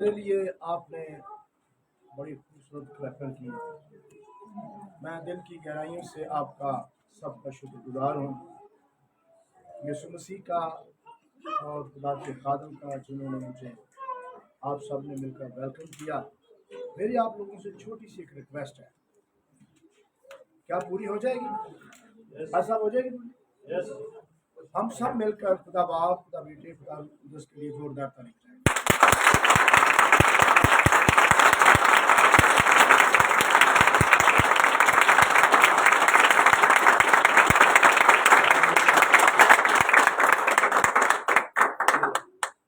मेरे लिए आपने बड़ी खूबसूरत रेफर की। मैं दिल की गहराइयों से आपका सबका शुक्रगुजार हूँ। यीशु मसीह का और खुदा के खादम का जिन्होंने मुझे आप सब ने मिलकर वेलकम किया। मेरी आप लोगों से छोटी सी एक रिक्वेस्ट है, क्या पूरी हो जाएगी? ऐसा हो जाएगी? यस। हम सब मिलकर खुदा बाप, खुदा बेटे, खुदा कुदस के लिए जोरदार तारीफ करें।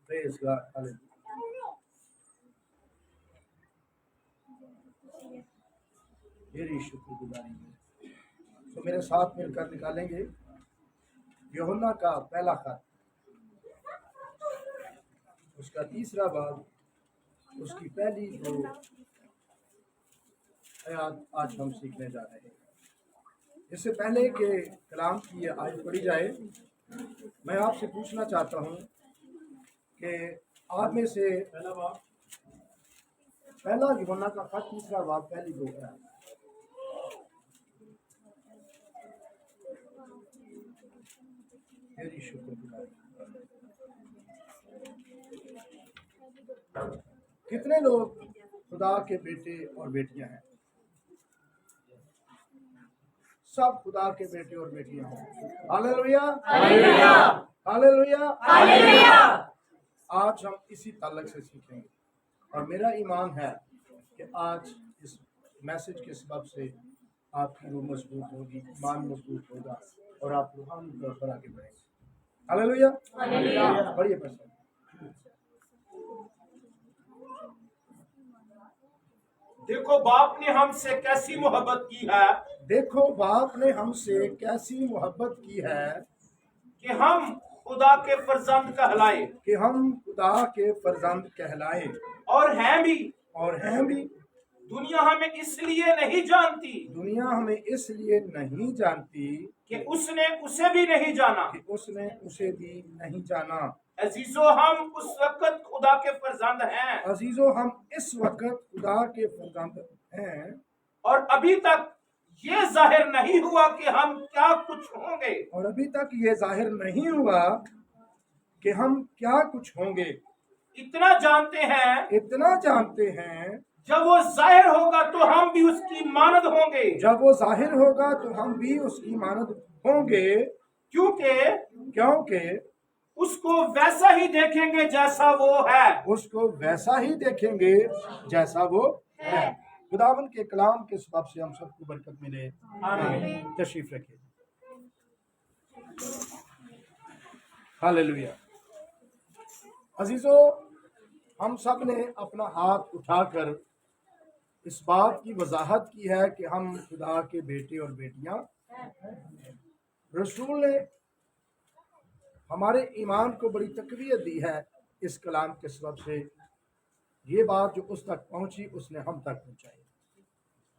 Praise God. Hallelujah. मेरी शुक्रगुजारी है। तो मेरे साथ मिलकर निकालेंगे यूहन्ना का पहला खत, उसका तीसरा बाब, उसकी पहली दो आयत आज हम सीखने जा रहे हैं। इससे पहले कि कलाम की ये आयत पढ़ी जाए, मैं आपसे पूछना चाहता हूँ कि आप में से पहला यूहन्ना का खत तीसरा बाब पहली दो आयत। मेरी शुक्रगुजारी। कितने लोग खुदा के बेटे और बेटियां हैं? सब खुदा के बेटे और बेटियां हैं। Hallelujah, hallelujah, hallelujah, hallelujah. आज हम इसी ताल्लुक से सीखेंगे और मेरा ईमान है कि आज इस मैसेज के सबब से आपकी रूह मजबूत होगी, ईमान मजबूत होगा और आप रूहानी तौर पर आगे बढ़ेंगे। Hallelujah, hallelujah. बढ़िए पसंद। देखो बाप ने हमसे कैसी मोहब्बत की है देखो बाप ने हमसे कैसी मोहब्बत की है कि हम खुदा के फर्जंद कहलाए कि हम खुदा के फर्जंद कहलाए और हैं भी। दुनिया हमें इसलिए नहीं जानती इसलिए नहीं जानती कि उसने उसे भी नहीं जाना। कि उसने उसे भी नहीं जाना। अजीजो हम उस वक्त खुदा के फर्जंद हैं अजीजो हम इस वक्त खुदा के फर्जंद हैं और अभी तक ये जाहिर नहीं हुआ कि हम क्या कुछ होंगे। और अभी तक ये जाहिर नहीं हुआ कि हम क्या कुछ होंगे। इतना जानते हैं जब वो जाहिर होगा तो हम भी उसकी मानद होंगे। जब वो जाहिर होगा तो हम भी उसकी मानद होंगे, क्योंकि उसको वैसा ही देखेंगे जैसा वो है। उसको वैसा ही देखेंगे जैसा वो है। खुदावन के कलाम के सबब से हम सबको बरकत मिले। आमीन। तशरीफ रखिए। हालेलुया। अजीजो, हम सब ने अपना हाथ उठाकर इस बात की वजाहत की है कि हम खुदा के बेटे और बेटियां। रसूल ने हमारे ईमान को बड़ी तकवीत दी है इस कलाम के सबब से। ये बात जो उस तक पहुंची उसने हम तक पहुंचाई।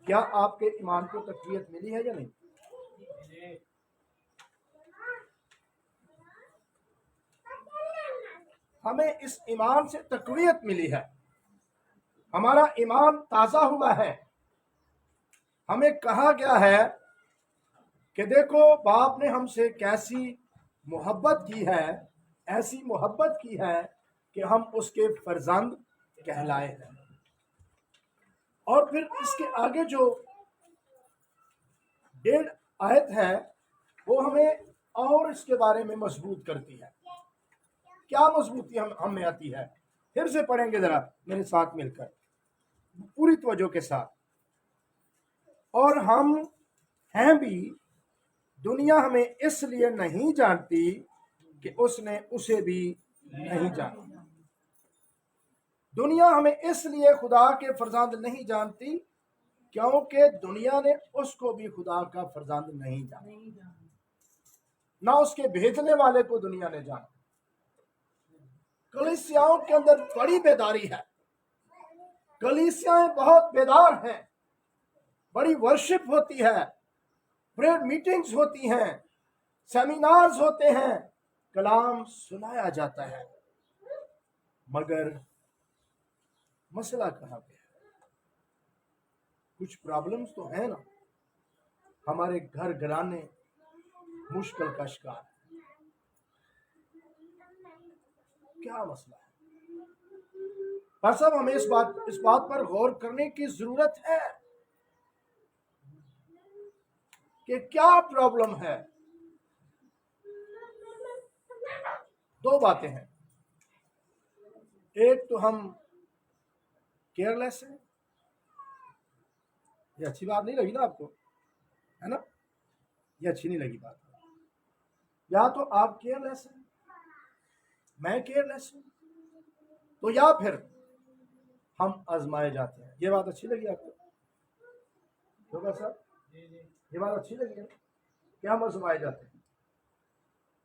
क्या आपके ईमान को तकवीत मिली है या नहीं? हमें इस ईमान से तकवीत मिली है, हमारा ईमान ताज़ा हुआ है। हमें कहा गया है कि देखो बाप ने हमसे कैसी मोहब्बत की है, ऐसी मोहब्बत की है कि हम उसके फर्जंद कहलाए हैं। और फिर इसके आगे जो 1.5 आयत है वो हमें और इसके बारे में मजबूत करती है। क्या मजबूती हम में आती है? फिर से पढ़ेंगे जरा मेरे साथ मिलकर पूरी तवज्जो के साथ। और हम हैं भी, दुनिया हमें इसलिए नहीं जानती कि उसने उसे भी नहीं जाना। दुनिया हमें इसलिए खुदा के फर्जंद नहीं जानती क्योंकि दुनिया ने उसको भी खुदा का फर्जंद नहीं जाना, ना उसके भेजने वाले को दुनिया ने जाना। कलीसियाओं के अंदर बड़ी बेदारी है, कलीसियाएं बहुत बेदार हैं, बड़ी वर्शिप होती है, प्रेयर मीटिंग्स होती हैं, सेमिनार्स होते हैं, कलाम सुनाया जाता है, मगर मसला कहाँ पे है? कुछ प्रॉब्लम्स तो है ना, हमारे घर घराने मुश्किल का शिकार है। क्या मसला है? पर साहब हमें इस बात पर गौर करने की जरूरत है कि क्या प्रॉब्लम है। दो बातें हैं, एक तो हम केयरलेस हैं, ये अच्छी बात नहीं लगी ना आपको, है ना? ये अच्छी नहीं लगी बात। या तो आप केयरलेस हैं, मैं केयरलेस हूं, तो या फिर हम आजमाए जाते हैं। ये बात अच्छी लगी आपको? होगा साहब, ये बात अच्छी लगी है कि हम आजमाए जाते हैं।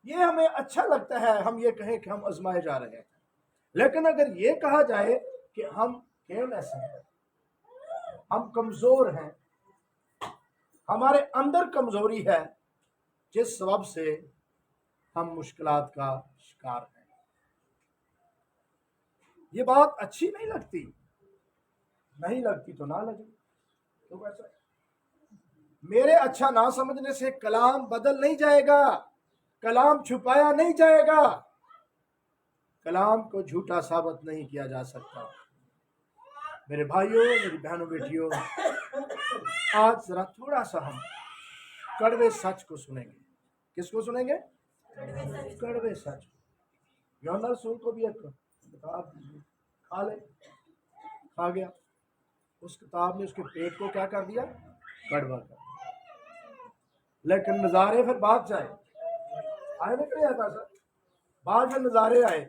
ये हमें अच्छा लगता है, हम ये कहें कि हम आजमाए जा रहे हैं। लेकिन अगर ये कहा जाए कि हम केयरलेस हैं, हम कमजोर हैं, हमारे अंदर कमजोरी है जिस सबब से हम मुश्किलात का शिकार हैं, ये बात अच्छी नहीं लगती। नहीं लगती तो ना लगे, तो ऐसा मेरे अच्छा ना समझने से कलाम बदल नहीं जाएगा, कलाम छुपाया नहीं जाएगा, कलाम को झूठा साबित नहीं किया जा सकता। मेरे भाइयों, मेरी बहनों, बेटियों, आज जरा थोड़ा सा हम कड़वे सच को सुनेंगे। किसको सुनेंगे? कड़वे सच। यूहन्ना रसूल को भी एक किताब खा ले, खा गया, उस किताब ने उसके पेट को क्या कर दिया? कड़वा कर दिया। लेकिन नजारे फिर बाद जाए आए नहीं आता सर, बाद में नजारे आए,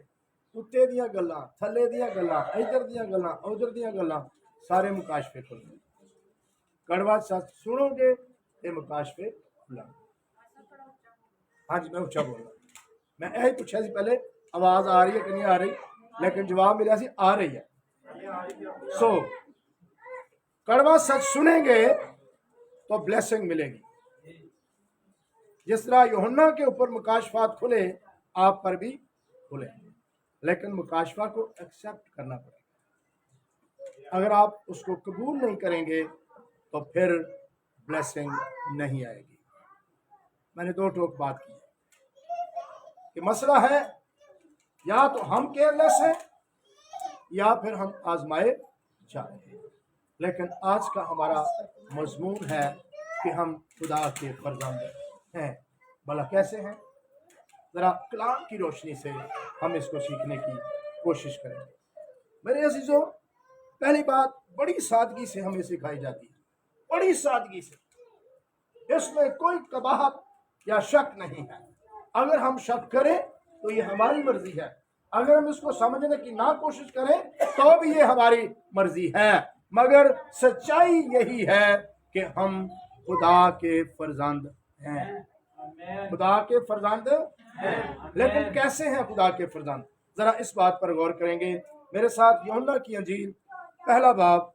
उत्ते दियां गल्लां, थल्ले दियां गल्लां, इधर दियां गल्लां, उधर दियां गल्लां, सारे मुकाशफे खुल गए। कड़वा सच सुनोगे ये मुकाशफे खुला। हाँ जी, मैं उच्चा बोल रहा, मैं यही पूछा सी पहले आवाज आ रही है कि नहीं आ रही, लेकिन जवाब मिला सी आ रही है। सो कड़वा सच सुनेंगे तो ब्लेसिंग मिलेगी। जिस तरह यूहन्ना के ऊपर मुकाशफात खुले, आप पर भी खुले, लेकिन मुकाशफा को एक्सेप्ट करना पड़ेगा। अगर आप उसको कबूल नहीं करेंगे तो फिर ब्लेसिंग नहीं आएगी। मैंने दो टोक बात की कि मसला है या तो हम केयरलेस हैं या फिर हम आजमाए जा रहे हैं। लेकिन आज का हमारा मजमून है कि हम खुदा के फर्जंद हैं। भला कैसे हैं? जरा कलाम की रोशनी से हम इसको सीखने की कोशिश करेंगे। मेरे अजीजों, पहली बात बड़ी सादगी से हमें सिखाई जाती है, बड़ी सादगी से, इसमें कोई कबाहत या शक नहीं है। अगर हम शक करें तो ये हमारी मर्जी है, अगर हम इसको समझने की ना कोशिश करें तो भी ये हमारी मर्जी है, मगर सच्चाई यही है कि हम खुदा के फर्जंद हैं। खुदा के फर्जंद हैं। लेकिन कैसे हैं खुदा के फर्जंद? जरा इस बात पर गौर करेंगे। मेरे साथ यूहन्ना की अंजील पहला बाब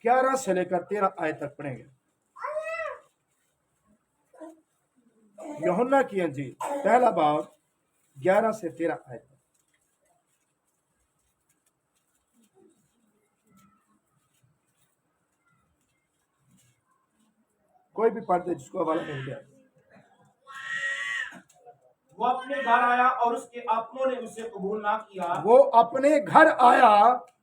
11 से लेकर 13 आयत तक पढ़ेंगे। यूहन्ना की अंजील पहला बाब 11 से 13 आयत तक। कोई भी पढ़ दे जिसको हवाला मिल गया। वो अपने घर आया और उसके अपनों ने उसे कबूल ना किया। वो अपने घर आया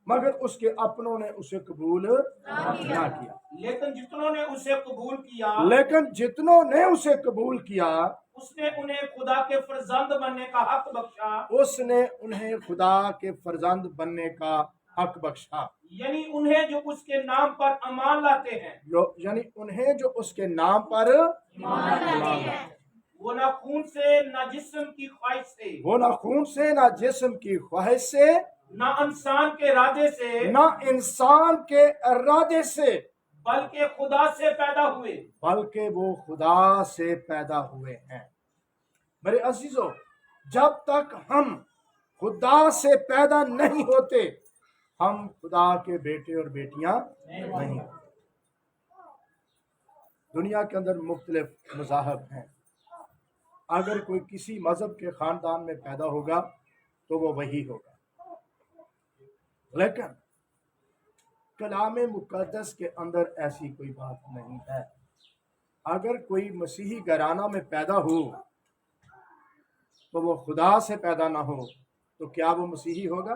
मगर उसके अपनों ने उसे कबूल ना किया। लेकिन जितनों ने उसे कबूल किया, लेकिन जितनों ने उसे कबूल किया, उसने उन्हें खुदा के फर्जंद बनने का हक बख्शा। उसने उन्हें खुदा के फर्जंद बनने का हक बख्शा। यानी उन्हें जो उसके नाम पर ईमान लाते हैं, यानी उन्हें जो उसके नाम पर ईमान लाते हैं। वो ना खून से ना जिस्म की ख्वाहिश से, वो ना खून से ना जिस्म की ख्वाहिश से, ना इंसान के इरादे से, ना इंसान के इरादे से, बल्कि खुदा से पैदा हुए। बल्कि वो खुदा से पैदा हुए हैं। मेरे अजीजों, जब तक हम खुदा से पैदा नहीं होते हम खुदा के बेटे और बेटियां नहीं। दुनिया के अंदर मुख्तलिफ मज़ाहब हैं। अगर कोई किसी मजहब के खानदान में पैदा होगा तो वो वही होगा, लेकिन कलाम मुक़द्दस के अंदर ऐसी कोई बात नहीं है। अगर कोई मसीही घराना में पैदा हो तो वो खुदा से पैदा ना हो तो क्या वो मसीही होगा?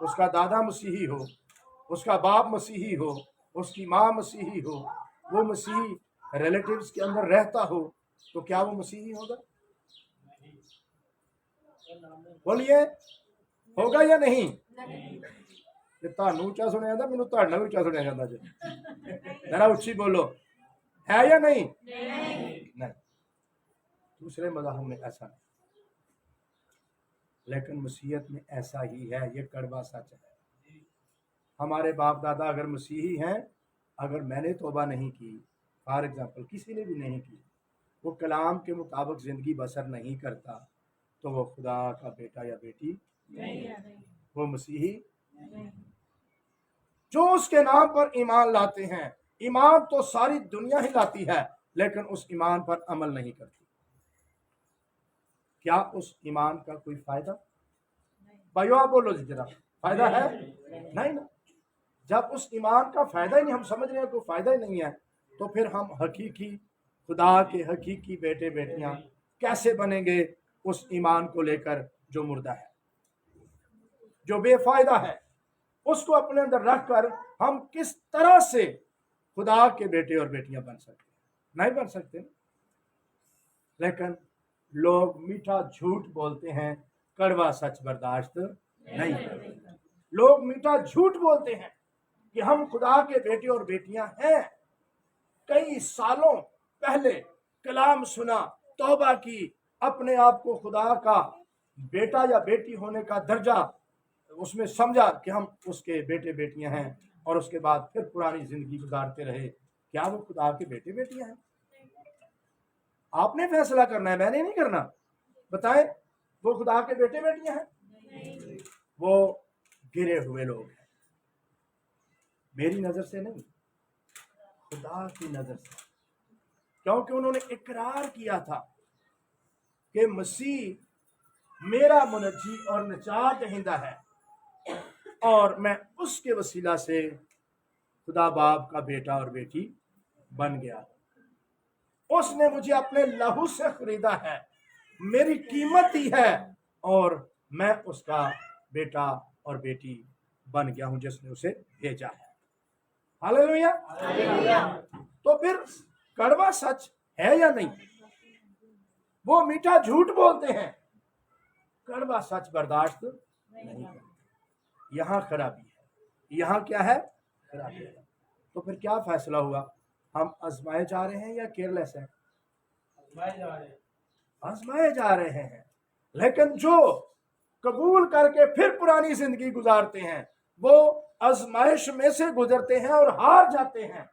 उसका दादा मसीही हो, उसका बाप मसीही हो, उसकी माँ मसीही हो, वो मसीही रिलेटिव्स के अंदर रहता हो तो क्या वो मसीही होगा? बोलिए, होगा या नहीं? ਤੇ ਤੁਹਾਨੂੰ ਉੱਚਾ ਸੁਣਿਆ ਜਾਂਦਾ, ਮੈਨੂੰ ਤੁਹਾਡਾ ਵੀ ਉੱਚਾ ਸੁਣਿਆ ਜਾਂਦਾ ਜੀ। जरा ਉੱਚੀ बोलो, है या नहीं? नहीं। दूसरे मज़ाहब में ऐसा नहीं, लेकिन मसीहत में ऐसा ही है। ये कड़वा सच है। हमारे बाप दादा अगर मसीही हैं, अगर मैंने तौबा नहीं की, फॉर एग्जाम्पल किसी ने भी नहीं की, वो कलाम के मुताबिक ज़िंदगी बसर नहीं करता, तो वो खुदा का बेटा या बेटी नहीं, वो मसीही नहीं। जो उसके नाम पर ईमान लाते हैं, ईमान तो सारी दुनिया ही लाती है, लेकिन उस ईमान पर अमल नहीं करती, क्या उस ईमान का कोई फायदा? भाइयों आप बोलो जी जरा, फायदा है? नहीं ना। जब उस ईमान का फायदा ही नहीं, हम समझ रहे हैं कोई फायदा ही नहीं है, तो फिर हम हकीकी खुदा के हकीकी बेटे बेटियां कैसे बनेंगे उस ईमान को लेकर जो मुर्दा है, जो बेफायदा है? उसको अपने अंदर रख कर हम किस तरह से खुदा के बेटे और बेटियां बन सकते हैं? नहीं बन सकते। लेकिन लोग मीठा झूठ बोलते हैं, कड़वा सच बर्दाश्त नहीं करते। लोग मीठा झूठ बोलते हैं कि हम खुदा के बेटे और बेटियां हैं। कई सालों पहले कलाम सुना, तौबा की, अपने आप को खुदा का बेटा या बेटी होने का दर्जा उसमें समझा कि हम उसके बेटे बेटियां हैं, और उसके बाद फिर पुरानी जिंदगी गुजारते रहे। क्या वो खुदा के बेटे बेटियां हैं? आपने फैसला करना है, मैंने नहीं करना। बताएं, वो खुदा के बेटे बेटियां हैं? वो गिरे हुए लोग हैं, मेरी नजर से नहीं, खुदा की नजर से, क्योंकि उन्होंने इकरार किया था कि मसीह मेरा मुनज्जी और निजात दहिंदा है, और मैं उसके वसीला से खुदा बाप का बेटा और बेटी बन गया। उसने मुझे अपने लहू से खरीदा है, मेरी कीमत ही है, और मैं उसका बेटा और बेटी बन गया हूं जिसने उसे भेजा है। हालेलुया। तो फिर कड़वा सच है या नहीं? वो मीठा झूठ बोलते हैं, कड़वा सच बर्दाश्त नहीं करते। यहाँ खराबी है, यहाँ क्या है? खराबी है। तो फिर क्या फैसला हुआ? हम आजमाए जा रहे हैं या केयरलेस हैं? आजमाए जा रहे हैं। लेकिन जो कबूल करके फिर पुरानी जिंदगी गुजारते हैं, वो आजमाइश में से गुजरते हैं और हार जाते हैं,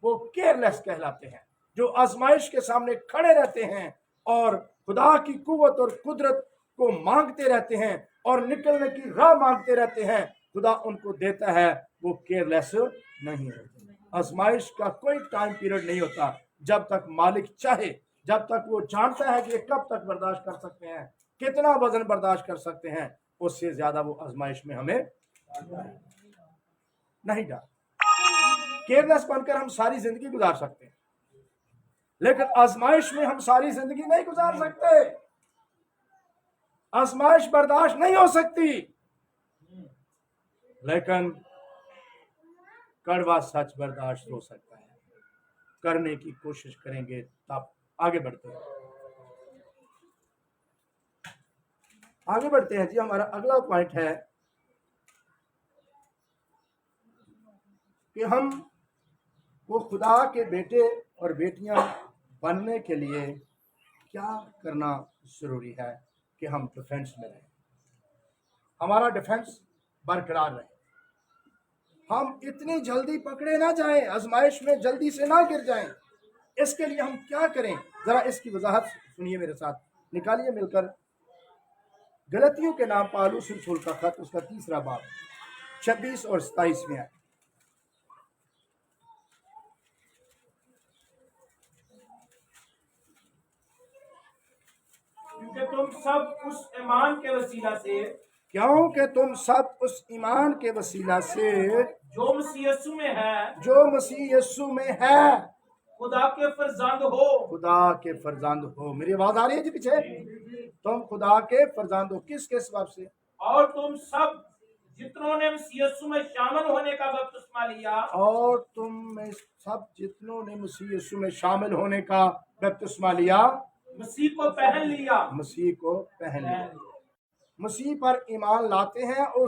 वो केयरलेस कहलाते हैं। जो आजमाइश के सामने खड़े रहते हैं और खुदा की कुव्वत और कुदरत को मांगते रहते हैं और निकलने की राह मांगते रहते हैं, खुदा उनको देता है, वो केयरलेस नहीं होते। आजमाइश का कोई टाइम पीरियड नहीं होता, जब तक मालिक चाहे, जब तक वो जानता है कि ये कब तक बर्दाश्त कर सकते हैं, कितना वजन बर्दाश्त कर सकते हैं, उससे ज्यादा वो आजमाइश में हमें नहीं डाल। केयरलेस बनकर हम सारी जिंदगी गुजार सकते हैं, लेकिन आजमाइश में हम सारी जिंदगी नहीं गुजार सकते। आजमाइश बर्दाश्त नहीं हो सकती, लेकिन कड़वा सच बर्दाश्त हो सकता है। करने की कोशिश करेंगे तब आगे बढ़ते हैं। आगे बढ़ते हैं जी। हमारा अगला पॉइंट है कि हम वो खुदा के बेटे और बेटियां बनने के लिए क्या करना जरूरी है कि हम डिफेंस में रहें, हमारा डिफेंस बरकरार रहे, हम इतनी जल्दी पकड़े ना जाएं, आजमाइश में जल्दी से ना गिर जाएं। इसके लिए हम क्या करें, जरा इसकी वजाहत सुनिए मेरे साथ, निकालिए मिलकर गलतियों के नाम पालूस रसूल का खत, उसका 3 बाब 26 और 27 में है। क्योंकि तुम सब उस ईमान के वसीला से क्योंकि तुम सब उस ईमान के वसीला से जो मसीह यीशु में है जो मसीह यीशु में है खुदा के फर्जंद हो। खुदा के फर्जंद हो। मेरी आवाज आ रही है जी पीछे? तुम खुदा के फर्जंद हो। किसके सबब से? और तुम सब जितनों ने मसीह यीशु में शामिल होने का बपतिस्मा लिया, और तुम में सब जितनों ने मसीह यीशु में शामिल होने का बपतिस्मा लिया, मसीह को पहन लिया। मसीह को पहन लिया। मसीह पर ईमान लाते हैं और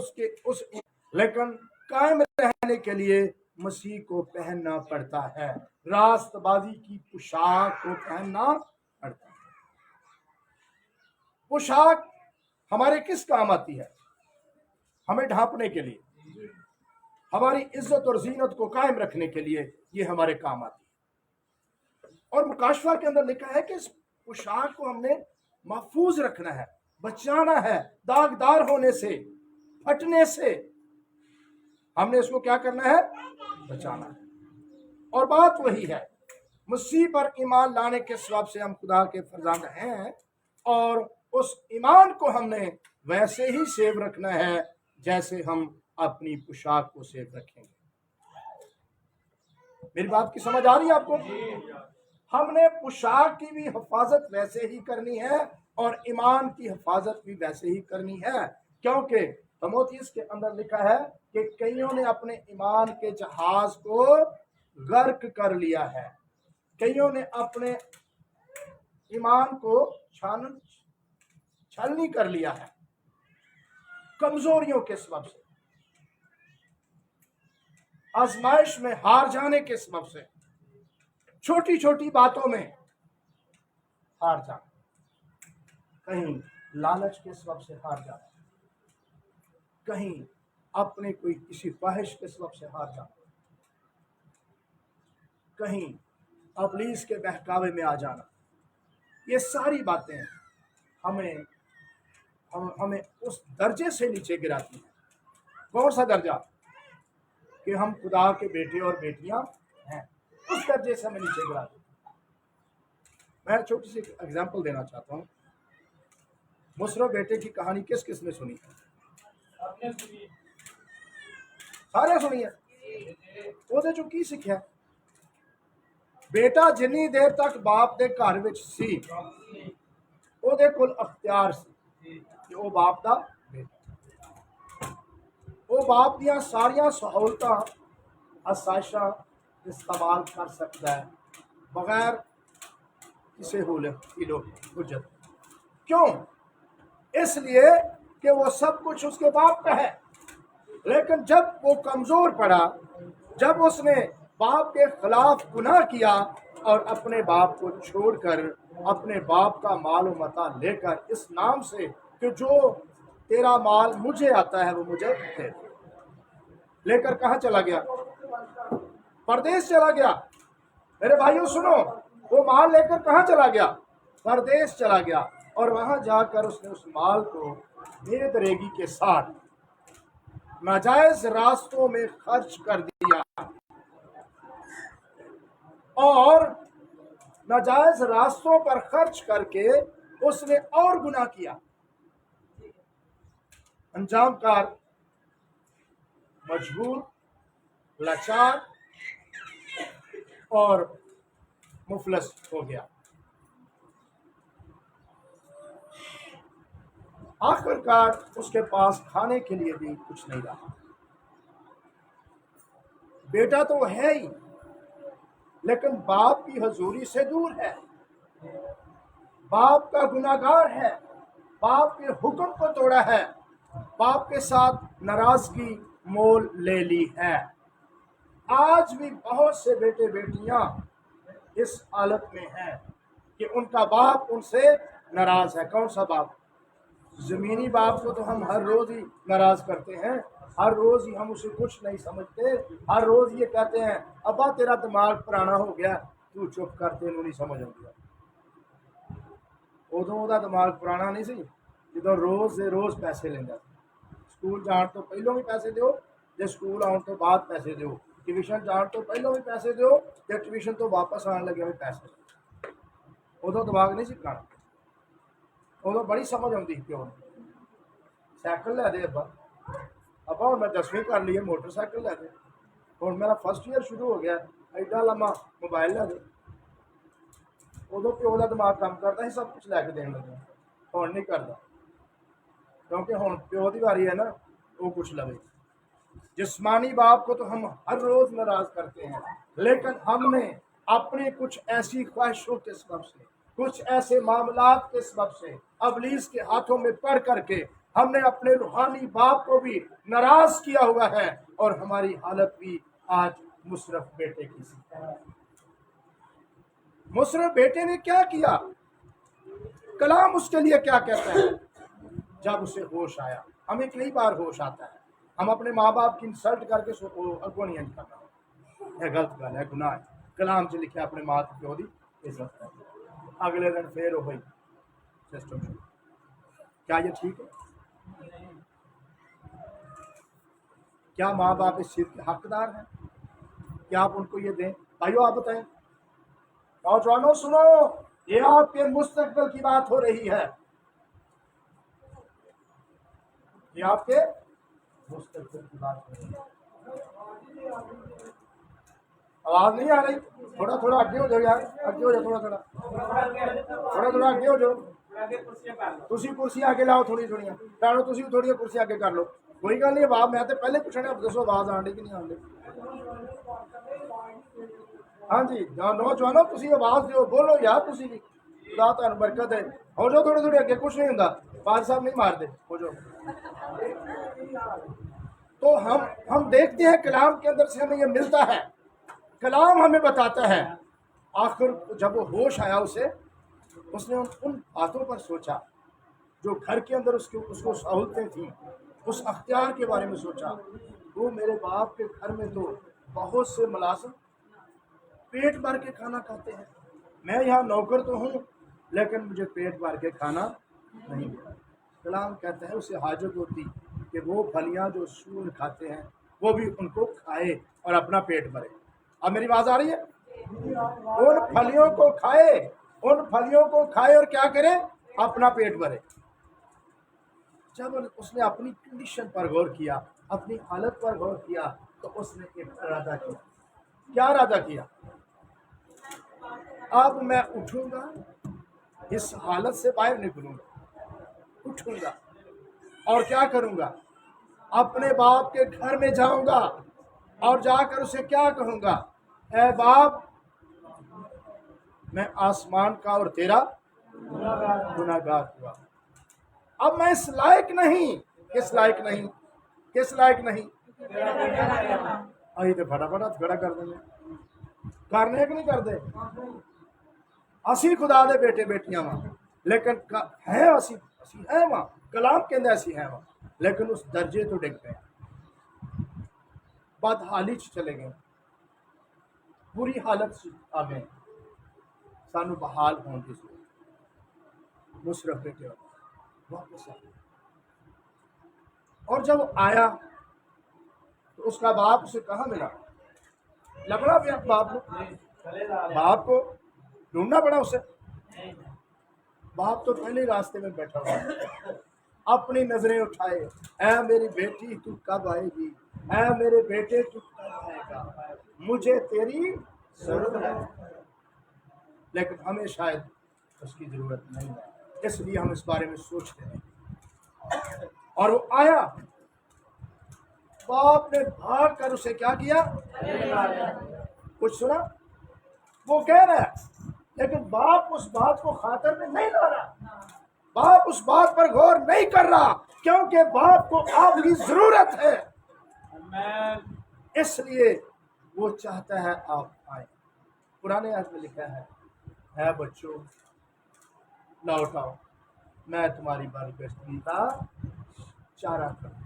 लेकिन कायम रहने के लिए मसीह को पहनना पड़ता है। रास्तबाजी की पोशाक को पहनना पड़ता है। पोशाक हमारे किस काम आती है? हमें ढांपने के लिए, हमारी इज्जत और जीनत को कायम रखने के लिए ये हमारे काम आती है। और मुकाशवा के अंदर लिखा है कि इस पोशाक को हमने महफूज रखना है, बचाना है, दागदार होने से, फटने से। हमने इसको क्या करना है? बचाना है। और बात वही है, मसीह पर ईमान लाने के सबब से हम खुदा के फर्जंद हैं, और उस ईमान को हमने वैसे ही सेव रखना है जैसे हम अपनी पोशाक को सेव रखेंगे। मेरी बात की समझ आ रही है आपको? हमने पोशाक की भी हिफाजत वैसे ही करनी है और ईमान की हिफाजत भी वैसे ही करनी है, क्योंकि तीमुथियुस के अंदर लिखा है कि कईयों ने अपने ईमान के जहाज को गर्क कर लिया है, कईयों ने अपने ईमान को छलनी कर लिया है कमजोरियों के सबब से, आजमाइश में हार जाने के सबब से, छोटी छोटी बातों में हार जाना, कहीं लालच के सबब से हार जाना, कहीं अपने कोई किसी ख्वाहिश के सबब से हार जाना, कहीं इब्लीस के बहकावे में आ जाना। ये सारी बातें हमें उस दर्जे से नीचे गिराती हैं। कौन सा दर्जा? कि हम खुदा के बेटे और बेटियां हैं, उस दर्जे से हमें नीचे गिराती हैं। मैं छोटी सी एग्जांपल देना चाहता हूँ। मुशर्रफ बेटे की कहानी किस किस ने सुनी? सारे सुनी है। ਉਹਦੇ ਚੋਂ ਕੀ ਸਿੱਖਿਆ? बेटा जिन्नी देर तक बाप दे घर विच सी, ਉਹਦੇ ਕੋਲ ਅਖਤਿਆਰ ਸੀ ਕਿ ਉਹ ਬਾਪ ਦਾ ਬੇਟਾ, ਉਹ ਬਾਪ ਦੀਆਂ ਸਾਰੀਆਂ ਸਹੂਲਤਾਂ ਆਸਾਇਸ਼ਾਂ इस्तेमाल कर सकता है बगैर किसी हुज्जत। क्यों? इसलिए कि वो सब कुछ उसके बाप का है। लेकिन जब वो कमजोर पड़ा, जब उसने बाप के खिलाफ गुनाह किया और अपने बाप को छोड़कर अपने बाप का माल और मता लेकर इस नाम से कि जो तेरा माल मुझे आता है वो मुझे दे, लेकर कहाँ चला गया? परदेश चला गया। मेरे भाइयों सुनो, वो माल लेकर कहाँ चला गया? परदेश चला गया। और वहां जाकर उसने उस माल को बेदरेगी के साथ नाजायज रास्तों में खर्च कर दिया, और नाजायज रास्तों पर खर्च करके उसने और गुनाह किया। अंजामकार मजबूर, लाचार और मुफलस हो गया। आखिरकार उसके पास खाने के लिए भी कुछ नहीं रहा। बेटा तो है ही, लेकिन बाप की हजूरी से दूर है, बाप का गुनाहगार है, बाप के हुक्म को तोड़ा है, बाप के साथ नाराजगी मोल ले ली है। आज भी बहुत से बेटे बेटियां इस हालत में हैं कि उनका बाप उनसे नाराज है। कौन सा बाप? जमीनी बाप को तो हम हर रोज ही नाराज करते हैं, हर रोज ही हम उसे कुछ नहीं समझते, हर रोज ये कहते हैं अब्बा तेरा दिमाग पुराना हो गया, तू चुप कर, तेनू नहीं समझ आਉਂਦੀ। ਉਦੋਂ ਉਹਦਾ ਦਿਮਾਗ ਪੁਰਾਣਾ ਨਹੀਂ ਸੀ ਜਦੋਂ ਰੋਜ਼ ਦੇ ਰੋਜ਼ ਪੈਸੇ ਲੈਂਦਾ ਸੀ। ਸਕੂਲ ਜਾਣ ਤੋਂ ਪਹਿਲਾਂ ਵੀ ਪੈਸੇ ਦਿਓ ਤੇ ਸਕੂਲ ਆਉਣ ਤੋਂ ਬਾਅਦ ਪੈਸੇ ਦਿਓ, ਟਿਊਸ਼ਨ ਜਾਣ ਤੋਂ ਪਹਿਲਾਂ ਵੀ ਪੈਸੇ ਦਿਓ ਤੇ ਟਿਊਸ਼ਨ ਤੋਂ ਵਾਪਸ ਆਉਣ ਲੱਗਿਆ ਵੀ ਪੈਸੇ। ਉਦੋਂ ਦਿਮਾਗ ਨਹੀਂ ਸੀ ਪੁਰਾਣਾ, ਉਦੋਂ ਬੜੀ ਸਮਝ ਆਉਂਦੀ ਸੀ ਪਿਓ ਨੂੰ। ਸਾਈਕਲ ਲੈ ਦੇ ਅੱਬਾ, ਅੱਬਾ ਹੁਣ ਮੈਂ 10ਵੀਂ ਕਰ ਲਈ ਹੈ, ਮੋਟਰਸਾਈਕਲ ਲੈ ਦੇ। ہوں میرا فرسٹ ایئر شروع ہو گیا ایڈا لما موبائل لے دے ادو پیو کا دماغ کام کرتا ہی سب کچھ لے کے دین لگا ہوں نہیں کرتا کیونکہ ہوں پیو کی واری ہے نا وہ کچھ لوے جسمانی باپ کو تو ہم ہر روز ناراض کرتے ہیں لیکن ہم نے اپنی کچھ ایسی خواہشوں کے سبب سے کچھ ایسے معاملات کے سبب سے ابلیس کے ہاتھوں میں پڑ کر کے ہم نے اپنے روحانی باپ کو بھی ناراض کیا ہوا ہے اور ہماری حالت بھی آج مشرف بیٹے کی سی مشرف بیٹے نے کیا کیا کلام اس کے لیے کیا کہتا ہے جب اسے ہوش آیا ہمیں کئی بار ہوش آتا ہے ہم اپنے ماں باپ کی انسلٹ کر کے اگو نہیں کرنا یہ غلط گل ہے گناہ ہے کلام سے لکھا اپنے ماں پیو کی عزت کرنا اگلے دن پھر وہی سسٹم شروع کیا یہ ٹھیک ہے کیا ماں باپ اس چیز کے حقدار ہیں کیا آپ ان کو یہ دیں بھائیو آپ بتائیں نوجوانوں سنو یہ آپ کے مستقبل کی بات ہو رہی ہے یہ آپ کے مستقبل کی بات ہو رہی ہے آواز نہیں آ رہی تھوڑا تھوڑا آگے ہو جاؤ یار آگے ہو جاؤ تھوڑا تھوڑا آگے ہو جاؤ تسی کرسی آگے لاؤ تھوڑی تھوڑی پہلو تسی تھوڑی کرسی آگے کر لو کوئی گل نہیں آواز میں پہلے پوچھنا دسو آواز آن ڈی کہ نہیں آن ڈی ہاں جی نوجوانوں تسی آواز دیو بولو یار تسی بھی خدا تمہیں برکت ہے ہو جاؤ تھوڑے تھوڑے اگے کچھ نہیں ہوں پال صاحب نہیں مار دے ہو جاؤ تو ہم دیکھتے ہیں کلام کے اندر سے ہمیں یہ ملتا ہے کلام ہمیں بتاتا ہے آخر جب وہ ہوش آیا اس نے ان باتوں پر سوچا جو گھر کے اندر اس کو سہولتیں تھیں اس اختیار کے بارے میں سوچا وہ میرے باپ کے گھر میں تو بہت سے ملازم پیٹ بھر کے کھانا کھاتے ہیں میں یہاں نوکر تو ہوں لیکن مجھے پیٹ بھر کے کھانا نہیں ملا کلام کہتا ہے اسے حاجت ہوتی کہ وہ پھلیاں جو سور کھاتے ہیں وہ بھی ان کو کھائے اور اپنا پیٹ بھرے اب میری بات آ رہی ہے ان پھلیوں کو کھائے اور کیا کرے اپنا پیٹ بھرے جب اس نے اپنی کنڈیشن پر غور کیا اپنی حالت پر غور کیا تو اس نے ایک ارادہ کیا کیا ارادہ کیا اب میں اٹھوں گا اس حالت سے باہر نکلوں گا اٹھوں گا اور کیا کروں گا اپنے باپ کے گھر میں جاؤں گا اور جا کر اسے کیا کہوں گا اے باپ میں آسمان کا اور تیرا گناہگار ہوا اب میں اس لائق نہیں کس لائق نہیں آئی تو فٹافٹ کھڑا کر دیں کرنے کہ نہیں کرتے اسی خدا دے بیٹے بیٹیاں وہاں لیکن ہے اسی ہے وہاں کلام کے اندر ایسی ہے وہاں لیکن اس درجے تو ڈگ گئے بدحالی چلے گئے بری حالت آ گئے سانو بحال ہونے کی ضرورت مشرف بیٹے واپس آیا اور جب آیا تو اس کا باپ اسے کہاں ملا لگنا پیا باپ کو ڈھونڈنا پڑا اسے باپ تو پہلے راستے میں بیٹھا ہوا اپنی نظریں اٹھائے اے میری بیٹی تو کب آئے گی اے میرے بیٹے تو کب آئے گا مجھے تیری ضرورت ہے لیکن ہمیں شاید اس کی ضرورت نہیں ہے اس لیے ہم اس بارے میں سوچتے ہیں اور وہ آیا باپ نے بھاگ کر اسے کیا کیا کچھ سنا وہ کہہ رہا ہے لیکن باپ اس بات کو خاطر میں نہیں لا رہا باپ اس بات پر غور نہیں کر رہا کیونکہ باپ کو آپ کی ضرورت ہے اس لیے وہ چاہتا ہے آپ آئیں پرانے عہد میں لکھا ہے بچوں لوٹ آؤ میں تمہاری بارگشتگی کا چارہ کروں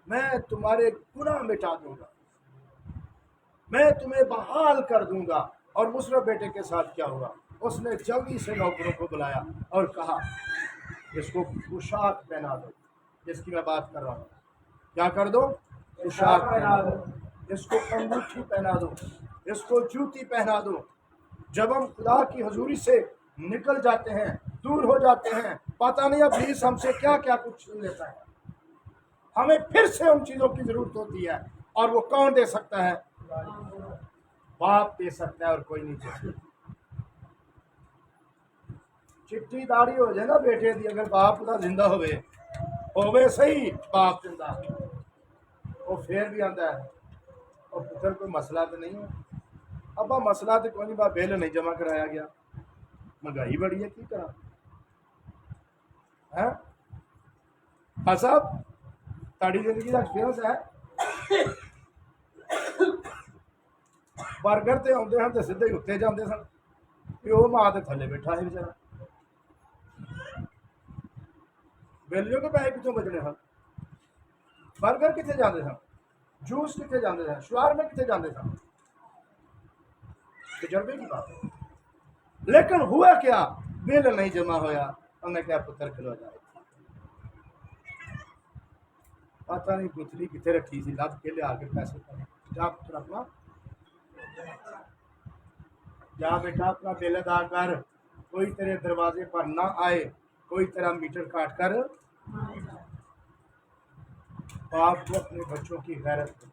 میں تمہارے گناہ مٹا دوں گا میں تمہیں بحال کر دوں گا اور مشرف بیٹے کے ساتھ کیا ہوا اس نے جلدی سے نوکروں کو بلایا اور کہا اس کو پوشاک پہنا دو جس کی میں بات کر رہا ہوں کیا کر دو پوشاک پہنا دو اس کو انگوٹھی پہنا دو اس کو جوتی پہنا دو جب ہم خدا کی حضوری سے نکل جاتے ہیں دور ہو جاتے ہیں پتہ نہیں ابلیس ہم سے کیا کیا کچھ چھین لیتا ہے ہمیں پھر سے ان چیزوں کی ضرورت ہوتی ہے اور وہ کون دے سکتا ہے؟ باپ دے سکتا ہے اور کوئی نہیں دے سکتا۔ چٹھی داڑھی ہو جائے نا بیٹے دی، اگر باپ دا زندہ ہوئے صحیح باپ زندہ، وہ پھر بھی آتا ہے اور پتر کوئی مسئلہ تو نہیں ہے، ابا مسئلہ تو کوئی نہیں، با بل نہیں جمع کرایا گیا، مہنگائی بڑی ہے کی کرا ہے؟ ہاں صاحب تاڑی زندگی کا ایکسپیرینس ہے؟ برگر تے آتے ہیں تو سیدھے ہی اتنے جاتے سن، پیو ماں تے تھلے بیٹھا ہے بیچارا، بیلیوں کے پیسے کتوں بچنے سن؟ برگر کتنے جاتے سن؟ جوس کتنے جاتے سن؟ شوارمے کتنے جاتے سن؟ تجربے کی بات ہے۔ لیکن ہوا کیا؟ بل نہیں جمع ہویا، انہیں کیا پتر کھلو جائے، پتہ نہیں گتھلی کتنے رکھی سی، لب کے لیا کے پیسے جا پتر اپنا، جا بیٹا اپنا بل ادا کر، کوئی تیرے دروازے پر نہ آئے، کوئی تیرا میٹر کاٹ کر۔ باپ کو اپنے بچوں کی غیرت،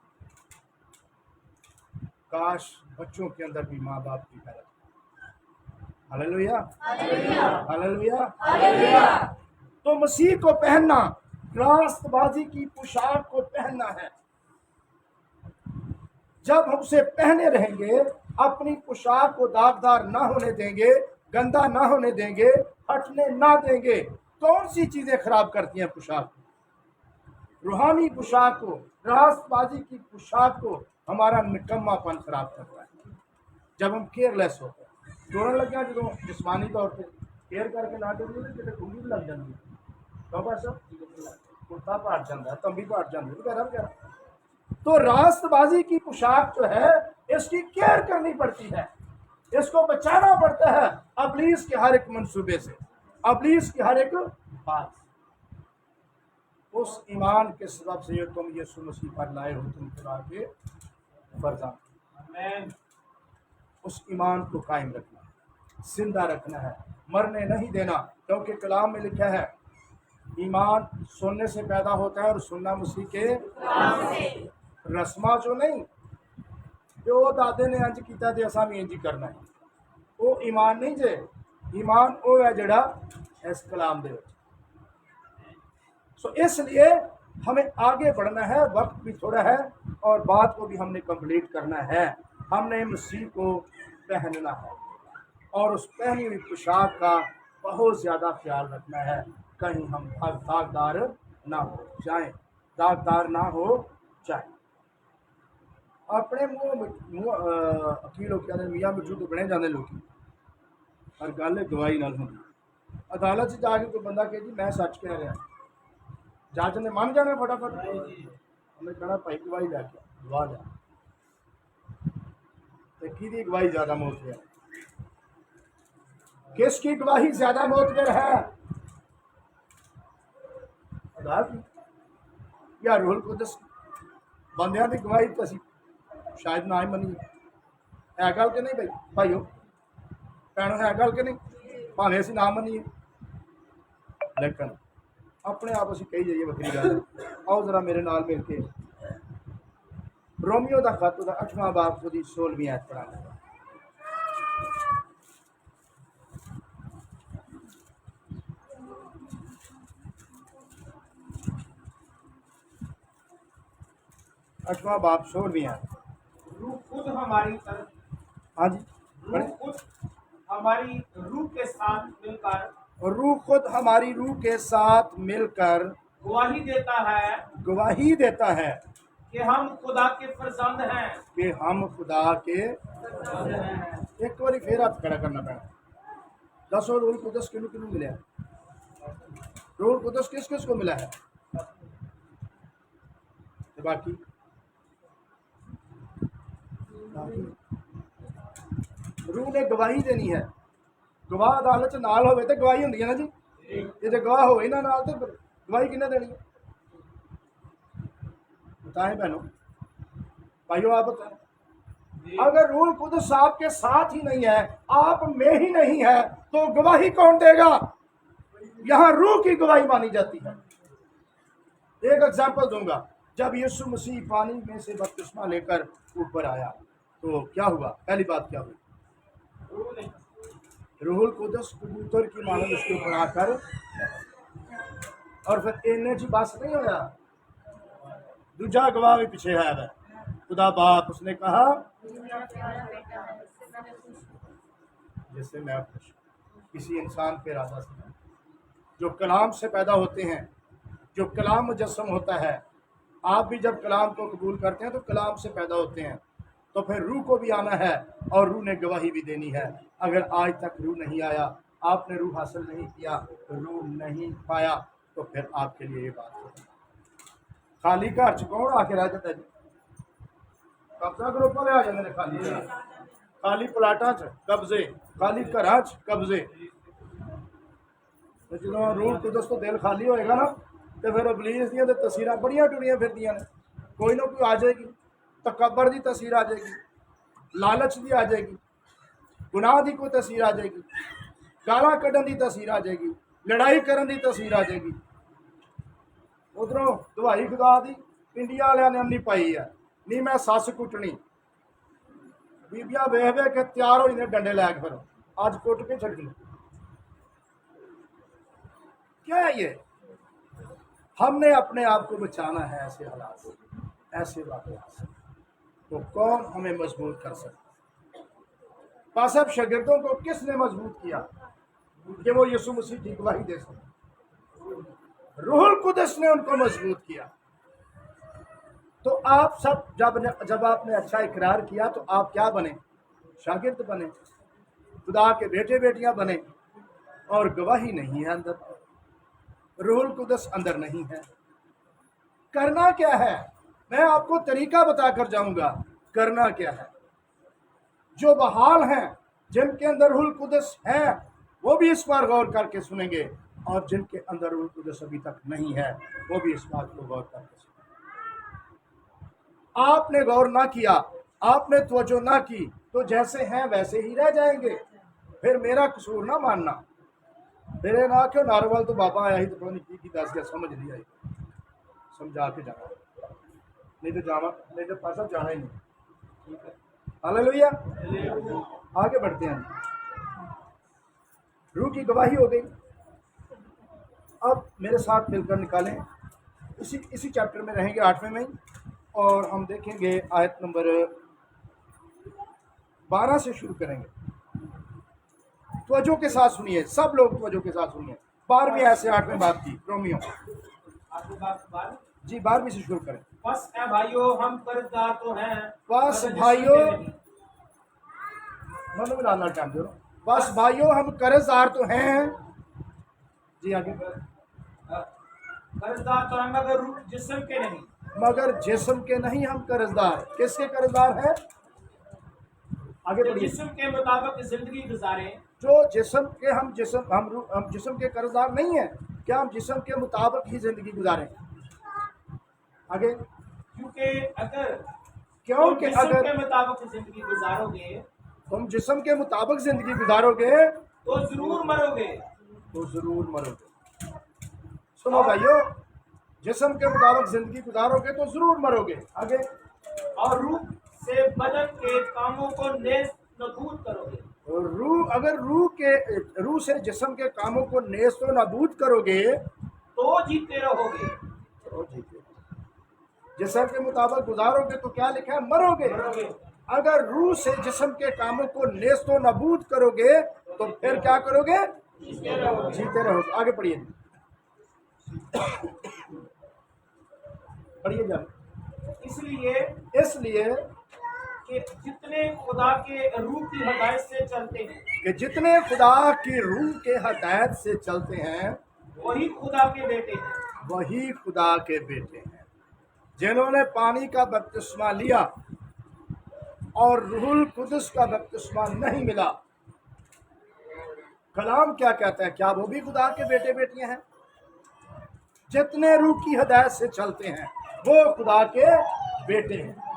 کاش بچوں کے اندر بھی ماں باپ کی غیرت۔ Hallelujah hallelujah. تو مسیح کو پہننا راست بازی کی پوشاک کو پہننا ہے۔ جب ہم اسے پہنے رہیں گے، اپنی پوشاک کو داغدار نہ ہونے دیں گے، گندا نہ ہونے دیں گے، ہٹنے نہ دیں گے۔ کون سی چیزیں خراب کرتی ہیں پوشاک کو؟ روحانی پوشاک کو، راست بازی کی پوشاک کو ہمارا نکما پن خراب کرتا ہے۔ جب ہم کیئر لیس ہوتے ہیں، دوڑن لگ گیا جب جسمانی طور پہ کیئر کر کے نہ دیں گے تو ٹھنڈی بھی لگ جاتی ہے، کرتا پاٹ جاتا ہے، تمبی پاٹ جاتی ہے وغیرہ وغیرہ۔ تو راست بازی کی پوشاک جو ہے اس کی کیئر کرنی پڑتی ہے، اس کو بچانا پڑتا ہے ابلیس کے ہر ایک منصوبے سے، ابلیس کی ہر ایک بات سے۔ اس ایمان کے سبب سے تم یسوع مسیح پر لائے ہو، تم خدا کے فرزند، اس ایمان کو قائم رکھنا ہے، زندہ رکھنا ہے، مرنے نہیں دینا، کیونکہ کلام میں لکھا ہے ایمان سننے سے پیدا ہوتا ہے اور سننا مسیح کے رسمہ جو نہیں، جو دادے نے انج کیتا تے اساں بھی انج کرنا ہے، وہ ایمان نہیں جے، ایمان وہ ہے جڑا اس کلام دے۔ سو اس لیے ہمیں آگے بڑھنا ہے، وقت بھی تھوڑا ہے اور بات کو بھی ہم نے کمپلیٹ کرنا ہے۔ ہم نے مسیح کو پہننا ہے اور اس پہنی ہوئی پوشاک کا بہت زیادہ خیال رکھنا ہے، کہیں ہم داغدار نہ ہو جائیں، داغدار نہ ہو جائیں۔ اپنے منہ اکیل ہو کے میاں مٹھو تو بنے جانے لوگ، پر گل گواہی نال ہوندی۔ عدالت سے جا کے کوئی بندہ کہ جی میں سچ کہہ رہا، جج نے مان جانا فٹافٹ، انہیں کہنا بھائی گواہی لے کے گواہ لیا، کی گواہی زیادہ موتبر ہے؟ کس کی گواہی زیادہ موتبر ہے؟ عدالت یا روح القدس؟ بندیاں کی گواہی تو اسی شاید نہ ہی منی ہے گل کہ نہیں بھائی بھائیو بھنوں، ہے گل کہ نہیں؟ بھاویں اسی نہ منیے لیکن اپنے آپ اسی کہی جائیے وکری گل ہے۔ آؤ ذرا میرے نال مل کے رومیو دا خط دا 8واں باب دی 16ویں آیت پڑھانا ہے۔ آٹھواں باب 16ویں آیت۔ روح خود ہماری طرف، ہاں جی روح خود ہماری روح کے ساتھ مل کر، روح خود ہماری روح کے ساتھ مل کر گواہی دیتا ہے کہ ہم خدا کے فرزند ہیں، کہ ہم خدا کے۔ ایک بار پھر ہاتھ کھڑا کرنا پڑا، دسو روح القدس کنو کنو ملیا؟ روح القدس کس کس کو ملا ہے؟ باقی روح نے گواہی دینی ہے۔ گواہ عدالت نال ہوئے تو گواہی ہوندی ہے نا جی، یہ جو گواہ ہوئے نا نال تو گواہی کنے دینی ہے؟ بتائیں بہنوں بھائیو، آپ بتائیں۔ اگر روح القدس آپ کے ساتھ ہی نہیں ہے، آپ میں ہی نہیں ہے، تو گواہی کون دے گا؟ یہاں روح کی گواہی مانی جاتی ہے۔ ایک ایگزامپل دوں گا، जब यीशु मसीह पानी में से बपतिस्मा लेकर ऊपर आया तो क्या हुआ? पहली बात क्या हुई? रूहुल कुदस कबूतर की मानव उसके ऊपर आकर, और फिर इन्ने जी बस नहीं होया, दूजा गवाह भी पीछे है। खुदा बाप उसने कहा जिससे मैं खुश हूं। किसी इंसान पे राजा से जो कलाम से पैदा होते हैं, जो कलाम मुजस्सम होता है। आप भी जब कलाम को कबूल करते हैं तो कलाम से पैदा होते हैं, तो फिर रूह को भी आना है और रूह ने गवाही भी देनी है। अगर आज तक रूह नहीं आया, आपने रूह हासिल नहीं किया, रूह नहीं पाया, तो फिर आपके लिए ये बात है। खाली घर च कौन आके रह जाता जी? कब्जा ग्रुप वाले आ जाते हैं। खाली प्लाटां च कब्जे, खाली घरां च कब्जे। तो जो रूह कुदस तो दिल खाली होएगा ना, तो फिर इबलीस दी तस्वीरां बड़ियां टुरियां फिरदियां ने। कोई ना कोई आ जाएगी, तकबर की तस्वीर आ जाएगी, लालच की आ जाएगी, गुनाह की कोई तस्वीर आ जाएगी, गालां कढ़न की तस्वीर आ जाएगी, लड़ाई करन की तस्वीर आ जाएगी। उधरों दुहाई खुदा दी इंडिया वालियां ने नहीं पाई है, नहीं मैं सस कुटनी। बीबियां वेख वेख के तैयार हो जाने डंडे लैके, फिर अज कुट के छड्डनी। क्या है ये? हमने अपने आप को बचाना है ऐसे हालात से, ऐसे वाक़यात से। तो कौन हमें मजबूत कर सकता? पास अब शागिर्दों को किसने मजबूत किया कि वो यीशु मसीह की गवाही दे सके? रूहुल कुदस ने उनको मजबूत किया। तो आप सब जब आपने अच्छा इकरार किया तो आप क्या बने? शागिर्द बने, खुदा के बेटे बेटियां बने। और गवाही नहीं है अंदर, रूहुल कुदस अंदर नहीं है। करना क्या है? मैं आपको तरीका बताकर जाऊंगा। करना क्या है? जो बहाल हैं, जिनके अंदर रूहुल कुदस है, वो भी इस पर गौर करके सुनेंगे, और जिनके अंदर रूहुल कुदस अभी तक नहीं है, वो भी इस बात को गौर करके सुनेंगे। आपने गौर ना किया, आपने तवज्जो ना की, तो जैसे हैं वैसे ही रह जाएंगे। फिर मेरा कसूर ना मानना। मेरे ना क्यों नारवाल तो बाबा आया ही तो पता नहीं की दस गया, समझ नहीं आई, समझा के जाना, नहीं तो जाना, नहीं तो पासा जाना ही नहीं। हालेलुया। आगे बढ़ते हैं। रूह की गवाही हो गई। अब मेरे साथ मिलकर निकालें, इसी चैप्टर में रहेंगे, 8वें में ही, और हम देखेंगे आयत नंबर 12 से शुरू करेंगे। तवज्जो के साथ सुनिए, सब लोग तवज्जो के साथ सुनिए। 12वीं आयत से 8वें बात की, रोमियो जी 12वीं से शुरू करें। बस ए भाइयों, हम कर्जदार तो हैं, बस मगर भाइयों, जिस्म के नहीं। मतलब मिलाना टाइम दो। बस भाइयों, हम कर्जदार तो हैं। जी आगे। कर्जदार तो हैं मगर जिस्म के नहीं। मगर जिस्म के नहीं हम कर्जदार। किसके कर्जदार हैं? आगे जो बढ़िए। जिस्म के मुताबिक जिंदगी गुजारें। जो जिस्म के हम जिस्म के कर्जदार नहीं है। क्या हम जिस्म के मुताबिक ही जिंदगी गुजारें? आगे। क्योंकि अगर क्योंकि जिस्म अगर के मुताबिक जिंदगी गुजारोगे तुम जिस्म के मुताबिक जिंदगी गुजारोगे तो जरूर मरोगे। तो जरूर मरोगे। सुनो भाइयों, जिस्म के मुताबिक जिंदगी गुजारोगे तो जरूर मरोगे। आगे। और रूह से बदन के कामों को नेस्त नबूद करोगे। और अगर रूह से जिस्म के कामों को नेस्त व नाबूद करोगे तो जीते रहोगे। तो जीते। जिस्म के मुताबिक गुजारोगे तो क्या लिखा है? मरोगे। मरोगे। अगर रूह से जिस्म के कामों को नेस्त व नाबूद करोगे तो फिर क्या करोगे? जीते रहोगे। जीते रहोगे। आगे पढ़िए, पढ़िए जाए। इसलिए कि जितने खुदा के रूह की हदायत से चलते हैं, कि जितने खुदा की रूह के हदायत से चलते हैं, वही खुदा के बेटे हैं। वही खुदा के बेटे हैं। जिन्होंने पानी का बपतिस्मा लिया और रूहुल कुदस का बपतिस्मा नहीं मिला। कलाम क्या कहता है? क्या वो भी खुदा के बेटे बेटियां हैं? जितने रूह की हदायत से चलते हैं वो खुदा के बेटे हैं।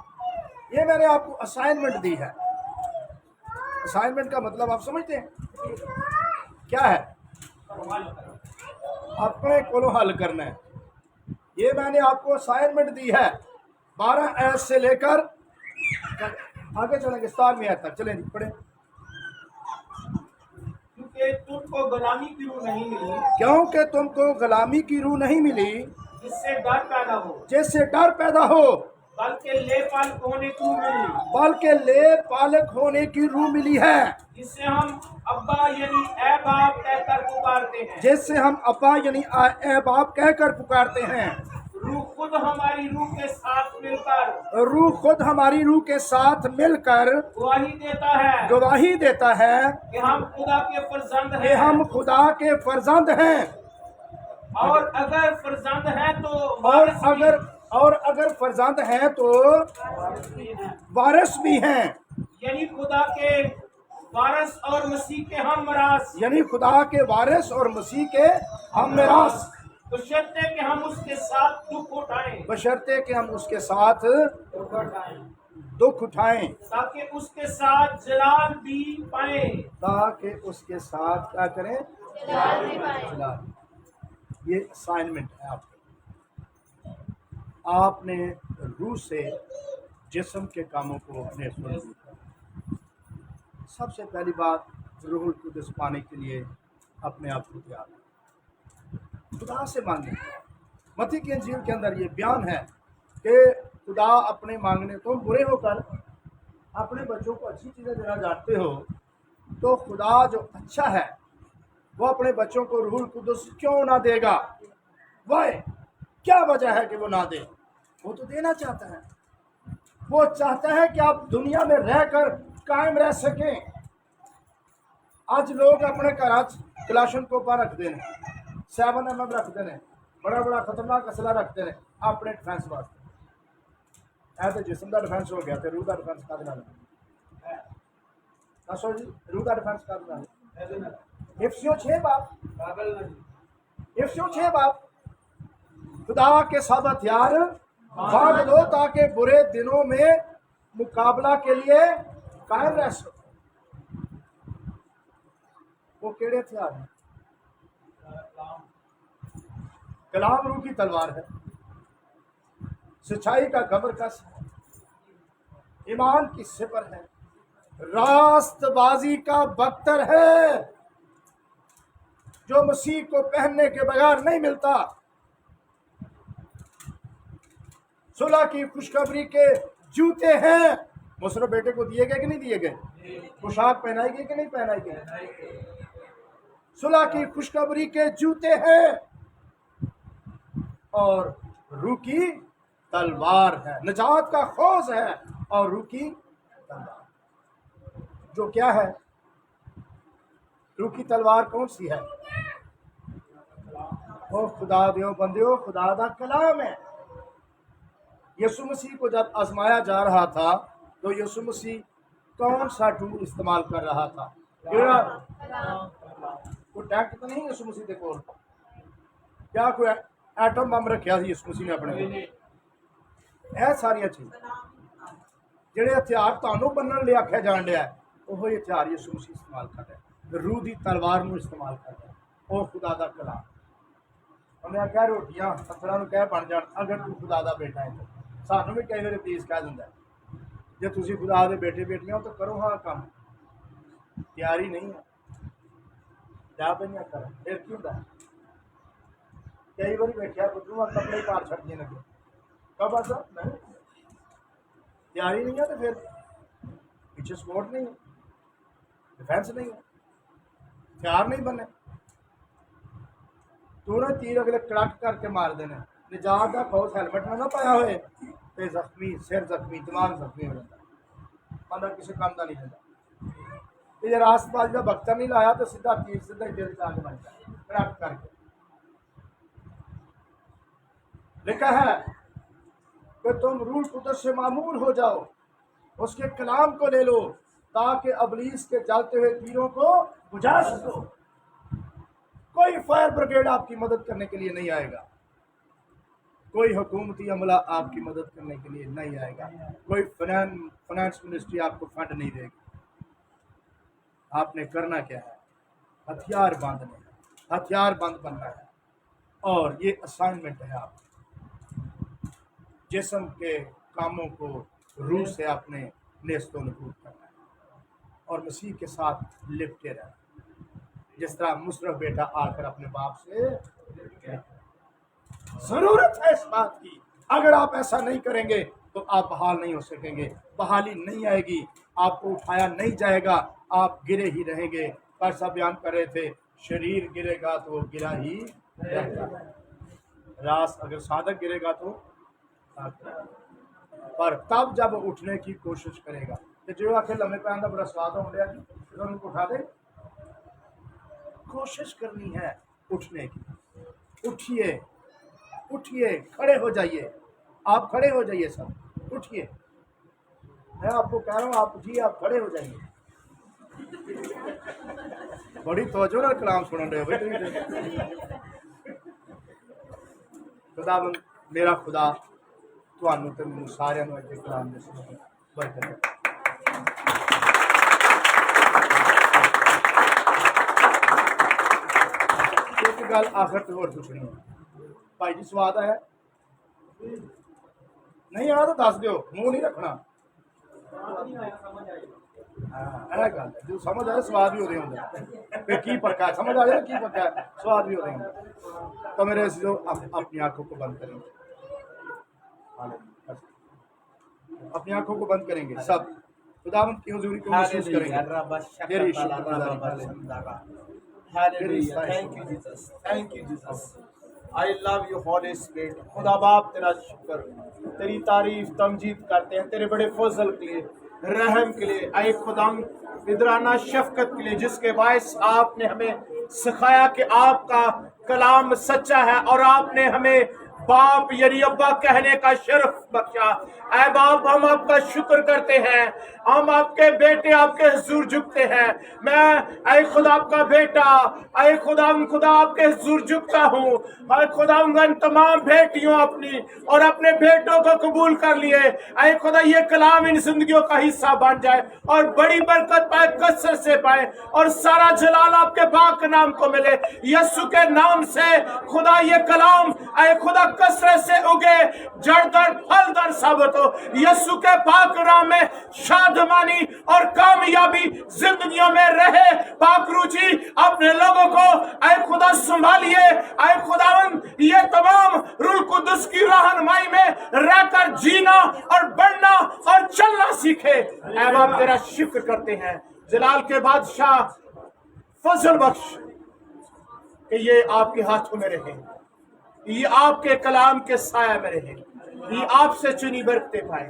ये मैंने आपको असाइनमेंट दी है। असाइनमेंट का मतलब आप समझते हैं क्या है? अपने को हल करना है। یہ میں نے آپ کو असाइनमेंट दी है 12 आयत से लेकर आगे चलेंगे 17वीं आयत तक। चलें जी पढ़े। क्योंकि तुमको गुलामी की रूह नहीं मिली क्योंकि तुमको गुलामी की रूह नहीं मिली जिससे डर पैदा हो, जिससे डर पैदा हो, बल्कि लेपाल होने की रूह मिली बल्कि ले पालक होने की रूह मिली है, जिससे हम अब्बा यानी ऐ बाप कहकर पुकारते हैं। जिससे हम अब्बा यानी ए बाप कहकर पुकारते हैं। रूह खुद हमारी रूह के साथ मिलकर रूह खुद हमारी रूह के साथ मिलकर गवाही देता है कि हम खुदा के फर्जंद कि हैं। हम खुदा के फर्जंद हैं। और अगर फर्जंद हैं तो और अगर फर्जंद हैं तो वारिस भी हैं, यानी खुदा के वारिस और मसीह के हम वरास, यानी खुदा के वारिस और मसीह के हम मिरास, बशर्ते कि हम उसके साथ दुख उठाएं, बशर्ते कि हम उसके साथ दुख उठाएं, ताकि उसके साथ जलाल भी पाएं। ताकि उसके साथ क्या करें, जलाल। ये असाइनमेंट है आपने रूह से जिस्म के कामों को अपने स्वरूप करना। सबसे पहली बात, रूहुल कुद्स पाने के लिए अपने आप को तैयार करें, खुदा से मांगे। मत्ती की इंजील के अंदर ये बयान है कि खुदा अपने मांगने, तुम बुरे होकर अपने बच्चों को अच्छी चीज़ें देना जानते हो, तो खुदा जो अच्छा है वो अपने बच्चों को रूहुल कुद्स क्यों ना देगा? वह क्या वजह है कि वो ना दे? वो तो देना चाहता है। वो चाहता है कि आप दुनिया में रहकर कायम रह सकें। आज लोग अपने घर कलाशन कोपा रखते हैं, 7mm रखते हैं, बड़ा बड़ा खतरनाक असला रखते हैं अपने डिफेंस वास्ते। तो जिस्म का डिफेंस हो गया, तो रूह का डिफेंस कर देना। दसो जी, रूह का डिफेंस कर देना। इफिसियों 6 बाप खुदा के सब हथियार बांध दो ताकि बुरे दिनों में मुकाबला के लिए कायम रह सको। वो केड़े हथियार हैं? कलाम रूह की तलवार है, सच्चाई का कमरकस है, ईमान की सिपर है, रास्तबाजी का बख्तर है जो मसीह को पहनने के बगैर नहीं मिलता, सुलह की खुशखबरी के जूते हैं। मुसर बेटे को दिए गए कि नहीं दिए गए? पोशाक पहनाई गई कि नहीं पहनाई गई? सुलह की खुशखबरी के जूते हैं और रूह की तलवार है, निजात का खोज है और रूह की तलवार। जो क्या है? रूह की तलवार कौन सी है? ओ खुदा दियो बंदियो, खुदा दा कलाम है। यीशु मसीह को जब आजमाया जा रहा था तो यीशु मसीह कौन सा टूल इस्तेमाल कर रहा था? कोई टैंक तो नहीं यीशु मसीह के कोल? क्या कोई एटम बम रखा सी यीशु मसीह ने अपने कोल? यह सारिया चीज़ां ਜਿਹੜੇ ਹਥਿਆਰ ਤੁਹਾਨੂੰ ਬੰਨਣ ਲਈ ਆਖਿਆ ਜਾਣ ਡਿਆ, ਉਹ ਹੀ ਹਥਿਆਰ ਯਿਸੂ ਮਸੀਹ ਇਸਤੇਮਾਲ ਕਰ ਰਿਹਾ। रूह ਦੀ ਤਲਵਾਰ ਨੂੰ ਇਸਤੇਮਾਲ ਕਰ ਰਿਹਾ, ਉਹ खुदा ਦਾ ਕਲਾਮ। ਉਹਨੇ ਆਖਿਆ ਰੋਟੀਆਂ ਪੱਥਰਾਂ ਨੂੰ ਕਹਿ ਬਣ ਜਾਣ ਅਗਰ ਤੂੰ खुदा ਦਾ ਬੇਟਾ ਹੈ। ਸਾਨੂੰ ਵੀ ਕਈ ਵਾਰੀ ਪਲੀਜ਼ ਕਹਿ ਦਿੰਦਾ, ਜੇ ਤੁਸੀਂ खुदा ਦੇ ਬੇਟੇ ਬੇਟੀਆਂ ਹੋ ਤਾਂ ਕਰੋ ਹਾਂ ਕੰਮ। ਤਿਆਰੀ ਨਹੀਂ ਹੈ, ਜਾ ਪਈ ਨਹੀਂ ਕਰ, ਫਿਰ ਕੀ ਹੁੰਦਾ? ਕਈ ਵਾਰੀ ਵੇਖਿਆ ਪੁੱਤਰੂ ਕੱਪੜੇ ਪਾਰ ਛੱਡਦੇ ਨੇ, ਕਬ ਆਸਾ ਮੈਂ तैयारी नहीं है तो फिर पीछे सपोर्ट नहीं है, डिफेंस नहीं है, हथियार नहीं बने, तो ना तीर अगले कड़क करके मार देने। निजात का फौज हेलमेट में ना पाया हुए तो जख्मी, सिर जख्मी, दिमाग जख्मी हो जाता, बंदा किसी काम का नहीं होता। तो ये रास्तबाजी का बख्तर नहीं लाया तो सीधा तीर सीधा दिल से आगे बन जाए कड़क करके। लिखा है कि तुम रूह कुद्स से मामूल हो जाओ, उसके कलाम को ले लो ताकि अबलीस के जलते हुए तीरों को बुझा सको। कोई फायर ब्रिगेड आपकी मदद करने के लिए नहीं आएगा, कोई हुकूमती अमला आपकी मदद करने के लिए नहीं आएगा, कोई फाइनेंस मिनिस्ट्री आपको फंड नहीं देगी। आपने करना क्या है? हथियार बांधने, हथियार बंद बनना है। और ये असाइनमेंट है आपकी। जिस्म के कामों को रूह से अपने नेस्तो नबूद करना है और मसीह के साथ लिपटे रहना, जिस तरह मुशर्रफ बेटा आकर अपने बाप से जरूरत है इस बात की। अगर आप ऐसा नहीं करेंगे तो आप बहाल नहीं हो सकेंगे, बहाली नहीं आएगी, आपको उठाया नहीं जाएगा, आप गिरे ही रहेंगे। परसा बयान कर रहे थे, शरीर गिरेगा तो गिरा ही रहेगा, रास अगर साधक गिरेगा तो पर तब जब उठने की कोशिश करेगा तो जो आखिर लम्बे पैन का बड़ा स्वाद हो गया तो उनको उठा दे। कोशिश करनी है उठने की। उठिए, उठिए, खड़े हो जाइए, आप खड़े हो जाइए, सब उठिए। मैं आपको कह रहा हूँ, आप उठिए, आप खड़े हो जाइए। बड़ी तवज्जो नाल कलाम सुन रहे हो भाई। खुदावंद मेरा खुदा ਤੁਹਾਨੂੰ ਤੇ ਮੈਨੂੰ ਸਾਰਿਆਂ ਨੂੰ ਅੱਗੇ ਕਲਾਮ ਦੇ ਸੁਣੋ ਬਰਕਤ ਦੇ। ਇੱਕ ਗੱਲ ਆਖਰ ਤੇ ਹੋਰ ਪੁੱਛਣੀ ਹੈ, ਭਾਈ ਜੀ ਸਵਾਦ ਆਇਆ? ਨਹੀਂ ਆਇਆ ਤਾਂ ਦੱਸ ਦਿਓ, ਮੂੰਹ ਨਹੀਂ ਰੱਖਣਾ। ਇਹ ਗੱਲ ਜੋ ਸਮਝ ਆਏ ਸਵਾਦ ਵੀ ਉਹਦੇ ਹੁੰਦਾ ਫਿਰ ਕੀ ਪੱਕਾ ਸਮਝ ਆ ਜਾਏ ਕੀ ਪੱਕਾ ਸਵਾਦ भी ਉਹਦੇ ਹੁੰਦਾ। तो मेरे जो अपनी आंखों को बंद करेंगे, अपनी आंखों को बंद करेंगे सब, खुदावंद की हुजूरी को महसूस करेंगे। तेरी शुक्रगुजारी। Hallelujah. Thank you, Jesus. Thank you, Jesus. I love you, Holy Spirit. खुदा बाप तेरा शुक्र, तेरी तारीफ तमजीद करते हैं तेरे बड़े फजल के लिए, रहम के लिए, आए खुदाम इदराना शफकत के लिए, जिसके बायस आपने हमें सिखाया कि आपका कलाम सच्चा है और आपने हमें बाप यानी अब्बा कहने का शर्फ बख्शा। ऐ बाप हम आपका शुक्र करते हैं, हम आपके बेटे आपके हुजूर झुकते हैं। मैं ऐ खुदा आपका बेटा, ऐ खुदा आपके हुजूर झुकता हूँ। ऐ खुदा तमाम बेटियों अपनी और अपने बेटों को कबूल कर लिए। ऐ खुदा ये कलाम इन जिंदगियों का हिस्सा बन जाए और बड़ी बरकत पाए, कसरत से पाए और सारा जलाल आपके पाक नाम को मिले। यीशु के नाम से खुदा ये कलाम ऐ खुदा कसरत से उगे, जड़दर फलदार साबित हो। यीशु के पाक नाम में शादमानी और कामयाबी जिंदगियों में रहे। पाक रुचि अपने लोगों को ऐ खुदा संभालिए। ऐ खुदावन ये तमाम रूह कुदस की रहनुमाई में रहकर जीना और बढ़ना और चलना सीखे। ऐ बाप तेरा शुक्र करते हैं, जलाल के बादशाह फजल बख्श कि ये आपके हाथों में रहे, ये आपके कलाम के साया में रहे, ये आपसे चुनी बरकतें पाए।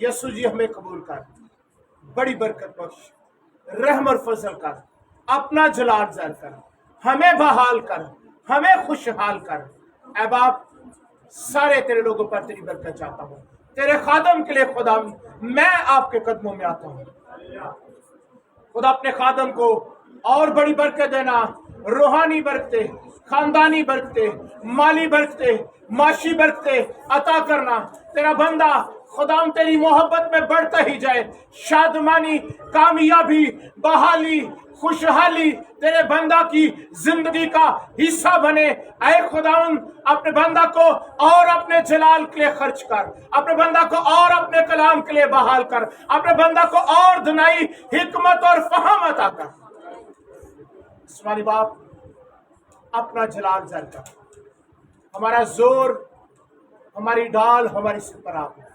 यीशु जी हमें कबूल कर, बड़ी बरकत बख्श, रहम और फजल कर, अपना जलाल ज़ाहिर कर, हमें बहाल कर, हमें खुशहाल कर। ऐ बाप सारे तेरे लोगों पर तेरी बरकत चाहता हूँ, तेरे खादम के लिए खुदा मैं आपके कदमों में आता हूँ। खुदा अपने खादम को और बड़ी बरकत देना, रूहानी बरकतें, खानदानी बरकतें, माली बरकतें, माशी बरकतें अता करना। तेरा बंदा खुदाम तेरी मोहब्बत में बढ़ता ही जाए, शादमानी, कामयाबी, बहाली, खुशहाली तेरे बंदा की जिंदगी का हिस्सा बने। ऐ खुदाम अपने बंदा को और अपने जलाल के लिए खर्च कर, अपने बंदा को और अपने कलाम के लिए बहाल कर, अपने बंदा को और दुनाई हिकमत और फहम अता कर। इस्माइल बाप अपना जलाल ज़ाहिर कर, हमारा जोर, हमारी ढाल, हमारी सिपर आप है।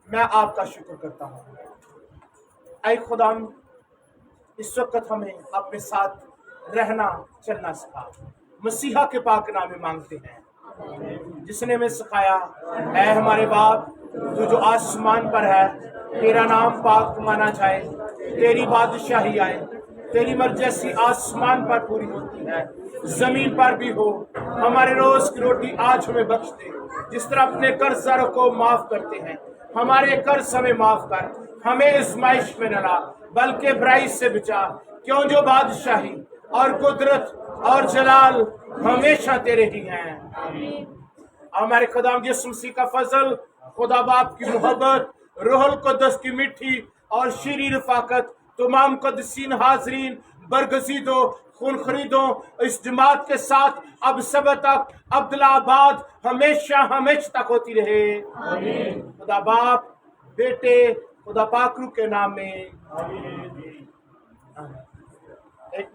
मैं आपका शुक्र करता हूँ। ऐ खुदाम इस वक्त हमें अपने साथ रहना चलना सिखा, मसीहा के पाक नाम में मांगते हैं जिसने हमें सिखाया। ऐ हमारे बाप तू जो आसमान पर है, तेरा नाम पाक माना जाए, तेरी बादशाही आए, तेरी मर्जी आसमान पर पूरी होती है जमीन पर भी हो। हमारे रोज की रोटी आज हमें बख्श दे, जिस तरह अपने कर्जदारों को माफ करते हैं, हमारे कर्ज हमें माफ कर, हमें आजमाइश में न ला बल्कि बुराई से बचा। क्यों जो बादशाही और कुदरत और जलाल हमेशा तेरे ही हैं। हमारे खुदा यीशु मसीह का फजल, खुदा बाप की मोहब्बत, रूहुल कुद्दस की मीठी और शीरी रफाकत, तमाम कुद्दीसीन हाजरीन बरगज़ीदो खून खरीदो इस जमात के साथ अब सब तक अब्दुल्लाबाद हमेशा हमेशा तक होती रहे। खुदा बाप बेटे खुदा पाक रूह के नाम में। एक